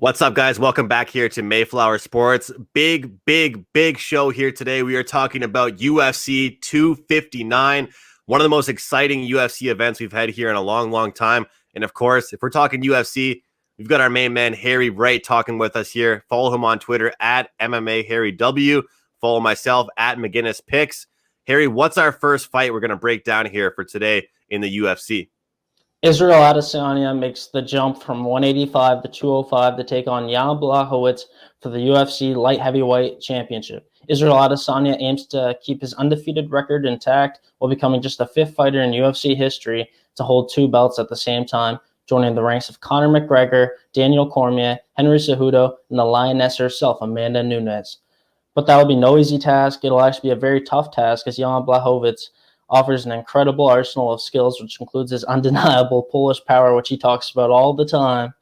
What's up, guys? Welcome back here to Mayflower Sports. Big show here today. We are talking about UFC 259, one of the most exciting UFC events we've had here in a long time. And of course, if we're talking UFC, we've got our main man, Harry Wright, talking with us here. Follow him on Twitter at MMAHarryW. Follow myself at McGinnis Picks. Harry, what's our first fight we're going to break down here for today in the UFC? Israel Adesanya makes the jump from 185 to 205 to take on Jan Blachowicz for the UFC Light Heavyweight Championship. Israel Adesanya aims to keep his undefeated record intact while becoming just the fifth fighter in UFC history to hold two belts at the same time, joining the ranks of Conor McGregor, Daniel Cormier, Henry Cejudo, and the Lioness herself, Amanda Nunes. But that will be no easy task. It'll actually be a very tough task as Jan Blachowicz offers an incredible arsenal of skills, which includes his undeniable Polish power, which he talks about all the time.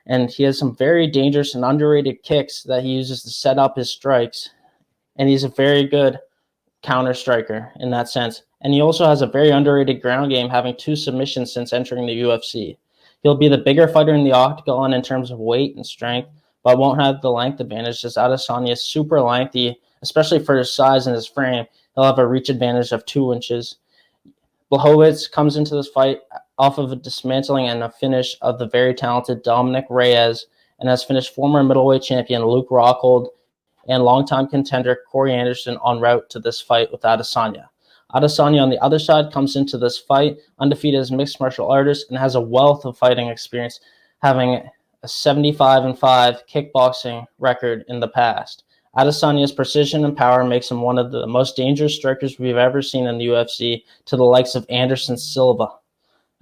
And he has some very dangerous and underrated kicks that he uses to set up his strikes. And he's a very good counter striker in that sense. And he also has a very underrated ground game, having 2 submissions since entering the UFC. He'll be the bigger fighter in the octagon in terms of weight and strength, but won't have the length advantage, as Adesanya is super lengthy, especially for his size and his frame. He'll have a reach advantage of 2 inches. Blachowicz comes into this fight off of a dismantling and a finish of the very talented Dominic Reyes, and has finished former middleweight champion Luke Rockhold and longtime contender Corey Anderson en route to this fight with Adesanya. Adesanya, on the other side, comes into this fight undefeated as a mixed martial artist and has a wealth of fighting experience, having a 75-5 kickboxing record in the past. Adesanya's precision and power makes him one of the most dangerous strikers we've ever seen in the UFC, to the likes of Anderson Silva.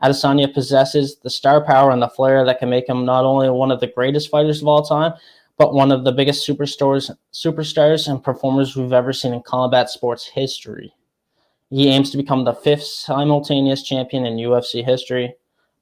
Adesanya possesses the star power and the flair that can make him not only one of the greatest fighters of all time, but one of the biggest superstars and performers we've ever seen in combat sports history. He aims to become the 5th simultaneous champion in UFC history.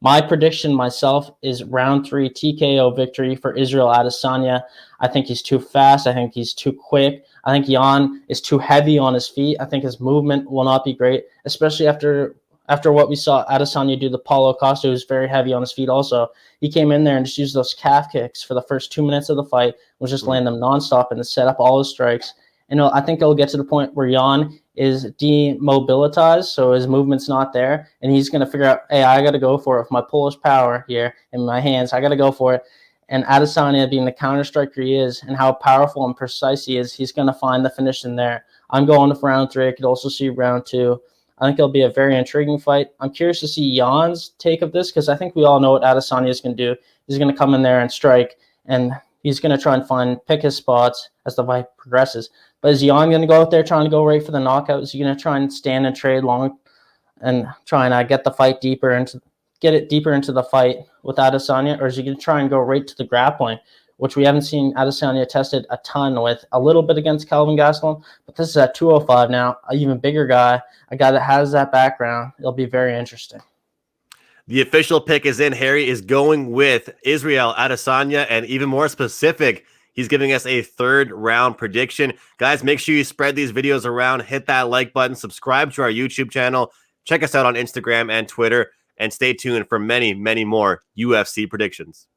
My prediction myself is round 3 TKO victory for Israel Adesanya. I think he's too fast. I think he's too quick. I think Jan is too heavy on his feet. I think his movement will not be great, especially after what we saw Adesanya do to Paulo Costa, who's very heavy on his feet also. He came in there and just used those calf kicks for the first 2 minutes of the fight, was just laying them nonstop and set up all his strikes. And I think it'll get to the point where Jan is demobilized, so his movement's not there, and he's going to figure out, hey, I got to go for it with my Polish power here in my hands. I got to go for it. And Adesanya, being the counter striker he is and how powerful and precise he is, he's going to find the finish in there. I'm going for round 3. I could also see round 2. I think it'll be a very intriguing fight. I'm curious to see Jan's take of this, because I think we all know what Adesanya is going to do. He's going to come in there and strike, and he's going to try and pick his spots as the fight progresses. But is Jan going to go out there trying to go right for the knockout? Is he going to try and stand and trade long and try and get it deeper into the fight with Adesanya? Or is he going to try and go right to the grappling, which we haven't seen Adesanya tested a ton with, a little bit against Kelvin Gastelum, but this is at 205 now, an even bigger guy, a guy that has that background. It'll be very interesting. The official pick is in. Harry is going with Israel Adesanya, and even more specific, he's giving us a 3rd round prediction. Guys, make sure you spread these videos around, hit that like button, subscribe to our YouTube channel, check us out on Instagram and Twitter, and stay tuned for many more UFC predictions.